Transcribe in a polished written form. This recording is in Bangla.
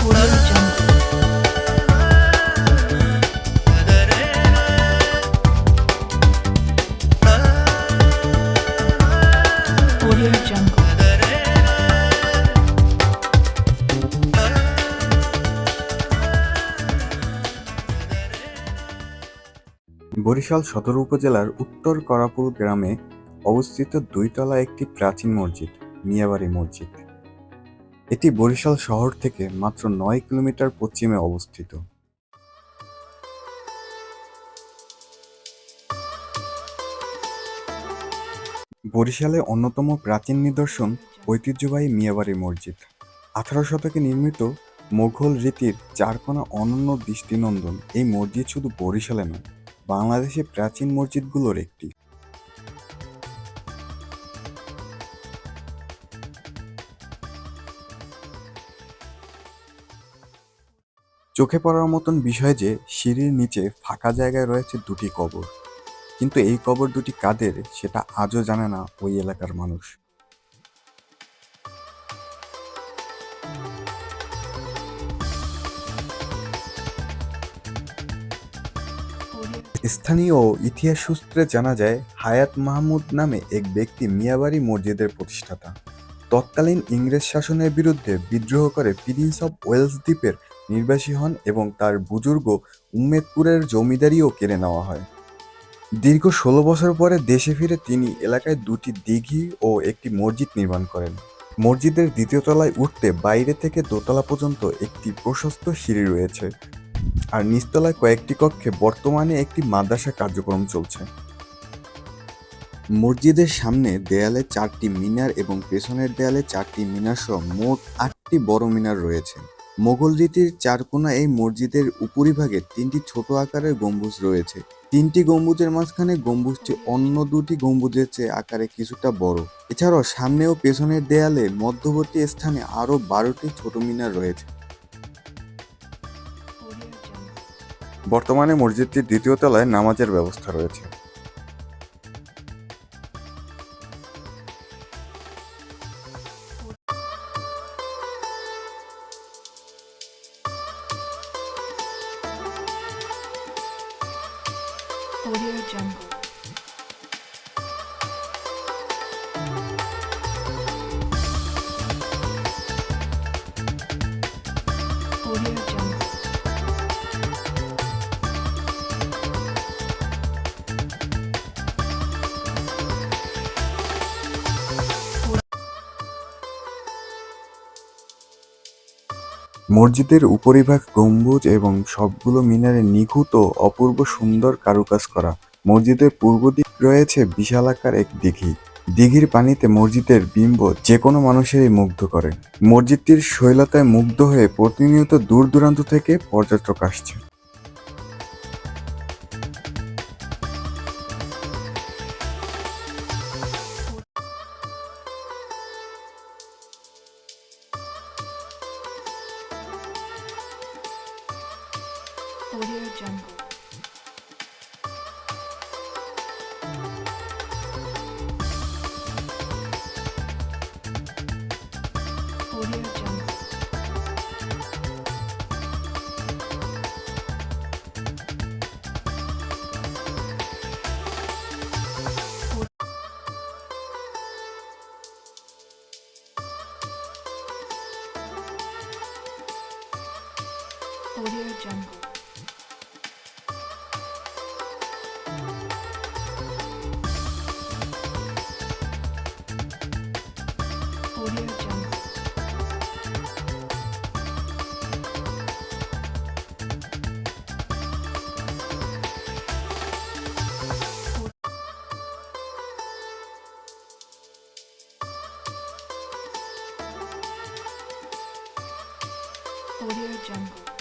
Audio Jungle. Audio Jungle. Barishal সদর উপজেলার উত্তর করাপুল গ্রামে অবস্থিত দুইতলা একটি প্রাচীন মসজিদ মিয়াবাড়ি মসজিদ। এটি বরিশাল শহর থেকে মাত্র ৯ কিলোমিটার পশ্চিমে অবস্থিত। বরিশালে অন্যতম প্রাচীন নিদর্শন ঐতিহ্যবাহী মিয়াবাড়ি মসজিদ। ১৮ শতকে নির্মিত মোঘল রীতির চারকোনা অনন্য দৃষ্টিনন্দন এই মসজিদ শুধু বরিশালে নয়, বাংলাদেশের প্রাচীন মসজিদগুলোর একটি। চোখে পড়ার মতন বিষয় যে সিঁড়ির নিচে ফাঁকা জায়গায় রয়েছে দুটি কবর, কিন্তু এই কবর দুটি কাদের সেটা আজও জানে না ওই এলাকার মানুষ। স্থানীয় ইতিহাস সূত্রে জানা যায়, হায়াত মাহমুদ নামে এক ব্যক্তি মিয়াবাড়ি মসজিদের প্রতিষ্ঠাতা। তৎকালীন ইংরেজ শাসনের বিরুদ্ধে বিদ্রোহ করে প্রিন্স অব ওয়েলস দ্বীপের নির্বাসী হন এবং তার বুজুর্গ উম্মেদপুরের জমিদারিও কেড়ে নেওয়া হয়। দীর্ঘ ১৬ বছর পরে দেশে ফিরে তিনি এলাকায় দুটি দিঘি ও একটি মসজিদ নির্মাণ করেন। মসজিদের দ্বিতীয় তলায় উঠতে বাইরে থেকে দোতলা পর্যন্ত একটি প্রশস্ত সিঁড়ি রয়েছে, আর নিচতলায় কয়েকটি কক্ষে বর্তমানে একটি মাদ্রাসা কার্যক্রম চলছে। মসজিদের সামনে দেয়ালে ৪টি মিনার এবং পেছনের দেয়ালে ৪টি মিনার সহ মোট ৮টি বড় মিনার রয়েছে। মোগল রীতির চারকোনা এই মসজিদের উপরিভাগে ৩টি ছোট আকারের গম্বুজ রয়েছে। ৩টি গম্বুজের মাঝখানে গম্বুজটি অন্য দুটি গম্বুজের চেয়ে আকারে কিছুটা বড়। এছাড়াও সামনে ও পেছনের দেয়ালে মধ্যবর্তী স্থানে আরও ১২টি ছোট মিনার রয়েছে। বর্তমানে মসজিদটির দ্বিতীয় তলায় নামাজের ব্যবস্থা রয়েছে। Audio Jungle. Audio Jungle. মসজিদের উপরিভাগ গম্বুজ এবং সবগুলো মিনারে নিখুঁত ও অপূর্ব সুন্দর কারুকাজ করা। মসজিদের পূর্ব দিক রয়েছে বিশালাকার এক দিঘি। দিঘির পানিতে মসজিদের বিম্ব যে কোনো মানুষেরই মুগ্ধ করে। মসজিদটির শৈলতায় মুগ্ধ হয়ে প্রতিনিয়ত দূর দূরান্ত থেকে পর্যটক আসছে। Audio Jungle. Audio Jungle. Audio Jungle. Audio Jungle. Audio Jungle.